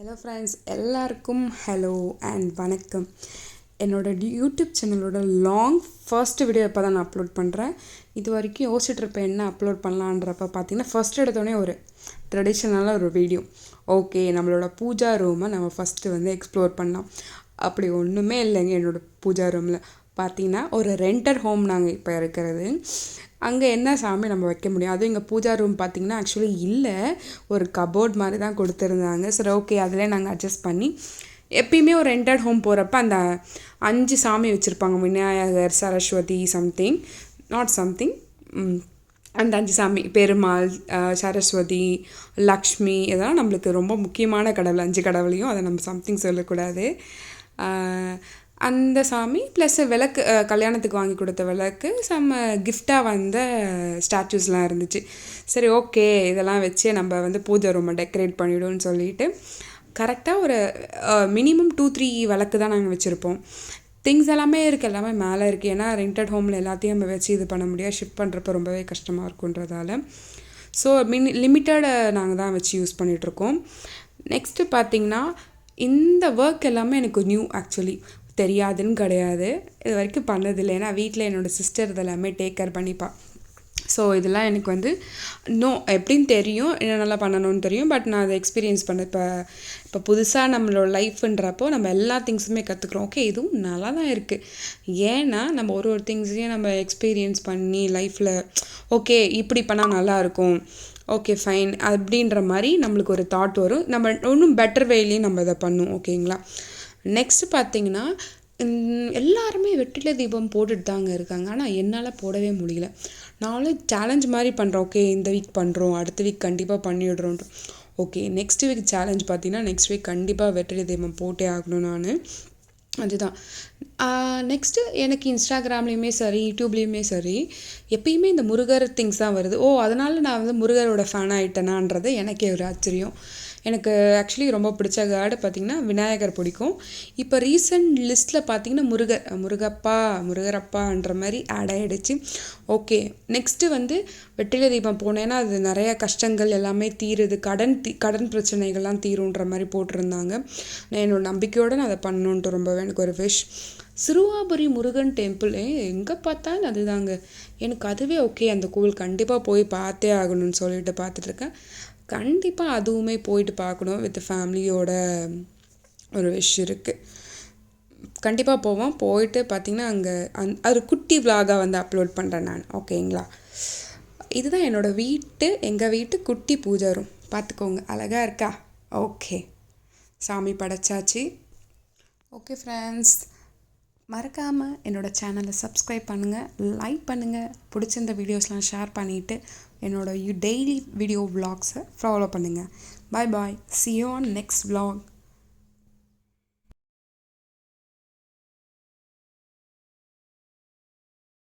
Hello friends, எல்லாருக்கும் hello and வணக்கம். என்னோடய யூடியூப் சேனலோட ஃபர்ஸ்ட் வீடியோ இப்போ தான் நான் அப்லோட் பண்ணுறேன். இது வரைக்கும் யோசிச்சுட்ருப்பேன் என்ன அப்லோட் பண்ணலான்றப்ப பார்த்தீங்கன்னா ஃபஸ்ட் எடுத்தோடனே ஒரு ட்ரெடிஷ்னலான ஒரு வீடியோ. ஓகே, நம்மளோட பூஜா ரூமை நம்ம ஃபஸ்ட்டு எக்ஸ்ப்ளோர் பண்ணலாம். அப்படி ஒன்றுமே இல்லைங்க. என்னோடய பூஜா ரூமில் பார்த்தீங்கன்னா ஒரு ரெண்டட் ஹோம் நாங்கள் இப்போ இருக்கிறது. அங்கே என்ன சாமி நம்ம வைக்க முடியும்? அதுவும் இங்கே பூஜா ரூம் பார்த்திங்கன்னா ஆக்சுவலி இல்லை, ஒரு கபோர்ட் மாதிரி தான் கொடுத்துருந்தாங்க. சரி, ஓகே, அதிலே நாங்கள் அட்ஜஸ்ட் பண்ணி எப்பயுமே ஒரு ரெண்டட் ஹோம் போகிறப்ப அந்த 5 சாமி வச்சுருப்பாங்க. விநாயகர், சரஸ்வதி, அந்த 5 சாமி, பெருமாள், சரஸ்வதி, லக்ஷ்மி, இதெல்லாம் நம்மளுக்கு ரொம்ப முக்கியமான கடவுள். 5 கடவுளையும் அதை நம்ம சம்திங் சொல்லக்கூடாது. அந்த சாமி ப்ளஸ் விளக்கு, கல்யாணத்துக்கு வாங்கி கொடுத்த விளக்கு, கிஃப்டாக வந்த ஸ்டாச்சூஸ்லாம் இருந்துச்சு. சரி, ஓகே, இதெல்லாம் வச்சு நம்ம பூஜை ரூமை டெக்கரேட் பண்ணிவிடுவோன்னு சொல்லிட்டு கரெக்டாக ஒரு மினிமம் 2-3 விளக்கு தான் நாங்கள் வச்சுருப்போம். திங்ஸ் எல்லாமே இருக்குது, எல்லாமே மேலே இருக்குது. ஏன்னா ரெண்டட் ஹோமில் எல்லாத்தையும் நம்ம வச்சு இது பண்ண முடியாது, ஷிஃப்ட் பண்ணுறப்ப ரொம்பவே கஷ்டமாக இருக்குன்றதால. ஸோ லிமிட்டடை நாங்கள் தான் வச்சு யூஸ் பண்ணிகிட்ருக்கோம். நெக்ஸ்ட்டு பார்த்திங்கன்னா இந்த ஒர்க் எல்லாமே எனக்கு நியூ. ஆக்சுவலி தெரியாதுன்னு கிடையாது, இது வரைக்கும் பண்ணதில்லை. ஏன்னா வீட்டில் என்னோடய சிஸ்டர் இதெல்லாமே டேக் கேர் பண்ணிப்பா. ஸோ இதெல்லாம் எனக்கு எப்படின்னு தெரியும், என்னென்னலாம் பண்ணணும்னு தெரியும். பட் நான் அதை எக்ஸ்பீரியன்ஸ் பண்ணேன். இப்போ புதுசாக நம்மளோட லைஃப்ன்றப்போ நம்ம எல்லா திங்ஸுமே கற்றுக்குறோம். ஓகே, இதுவும் நல்லா தான் இருக்குது. ஏன்னா நம்ம ஒரு திங்ஸையும் நம்ம எக்ஸ்பீரியன்ஸ் பண்ணி லைஃப்பில் ஓகே இப்படி பண்ணால் நல்லாயிருக்கும், ஓகே ஃபைன் அப்படின்ற மாதிரி நம்மளுக்கு ஒரு தாட் வரும். நம்ம இன்னும் பெட்டர் வேலையும் நம்ம இதை பண்ணும். ஓகேங்களா? நெக்ஸ்ட்டு பார்த்திங்கன்னா எல்லாருமே வெற்றிலை தீபம் போட்டுட்டு தாங்க இருக்காங்க. ஆனால் என்னால் போடவே முடியல. நானும் சேலஞ்ச் மாதிரி பண்ணுறேன். ஓகே, இந்த வீக் பண்ணுறோம், அடுத்த வீக் கண்டிப்பாக பண்ணிவிடுறோன்ட்டு. ஓகே, நெக்ஸ்ட் வீக் சேலஞ்ச் பார்த்திங்கன்னா நெக்ஸ்ட் வீக் கண்டிப்பாக வெற்றிலை தீபம் போட்டே ஆகணும் நான். அதுதான். நெக்ஸ்ட்டு எனக்கு இன்ஸ்டாகிராம்லேயுமே சரி, யூடியூப்லேயுமே சரி, எப்பயுமே இந்த முருகர் திங்ஸ் தான் வருது. அதனால் நான் முருகரோட ஃபேன் ஆகிட்டேனான்றது எனக்கே ஒரு ஆச்சரியம். எனக்கு ஆக்சுவலி ரொம்ப பிடிச்ச காடு பார்த்திங்கன்னா விநாயகர் பிடிக்கும். இப்போ ரீசெண்ட் லிஸ்ட்டில் பார்த்திங்கன்னா முருகரப்பான்ற மாதிரி ஆட் ஆகிடுச்சு. ஓகே, நெக்ஸ்ட்டு வெற்றிலை தீபம் போனேன்னா அது நிறையா கஷ்டங்கள் எல்லாமே தீருது, கடன் பிரச்சனைகள்லாம் தீருன்ற மாதிரி போட்டிருந்தாங்க. நான் என்னோட நம்பிக்கையோடு நான் அதை பண்ணணுன்ட்டு ரொம்பவே எனக்கு ஒரு விஷ். சிறுவாபுரி முருகன் டெம்பிள் எங்கே பார்த்தாலும் அதுதாங்க. எனக்கு அதுவே ஓகே, அந்த கோவில் கண்டிப்பாக போய் பார்த்தே ஆகணும்னு சொல்லிட்டு பார்த்துட்ருக்கேன். கண்டிப்பாக அதுவுமே போயிட்டு பார்க்கணும். வித் ஃபேமிலியோட ஒரு விஷ் இருக்குது. கண்டிப்பாக போவோம். போயிட்டு பார்த்திங்கன்னா அங்கே அது குட்டி விலாகாக அப்லோட் பண்ணுறேன் நான். ஓகேங்களா? இதுதான் எங்கள் வீட்டு குட்டி பூஜை ரூம். பார்த்துக்கோங்க, அழகாக இருக்கா? ஓகே, சாமி படைச்சாச்சு. ஓகே ஃப்ரெண்ட்ஸ், மறக்காமல் என்னோடய சேனலை சப்ஸ்கிரைப் பண்ணுங்கள், லைக் பண்ணுங்கள், பிடிச்சிருந்த வீடியோஸ்லாம் ஷேர் பண்ணிவிட்டு என்னோடய டெய்லி வீடியோ vlogsஸை ஃபாலோ பண்ணுங்கள். Bye bye. See you on next vlog.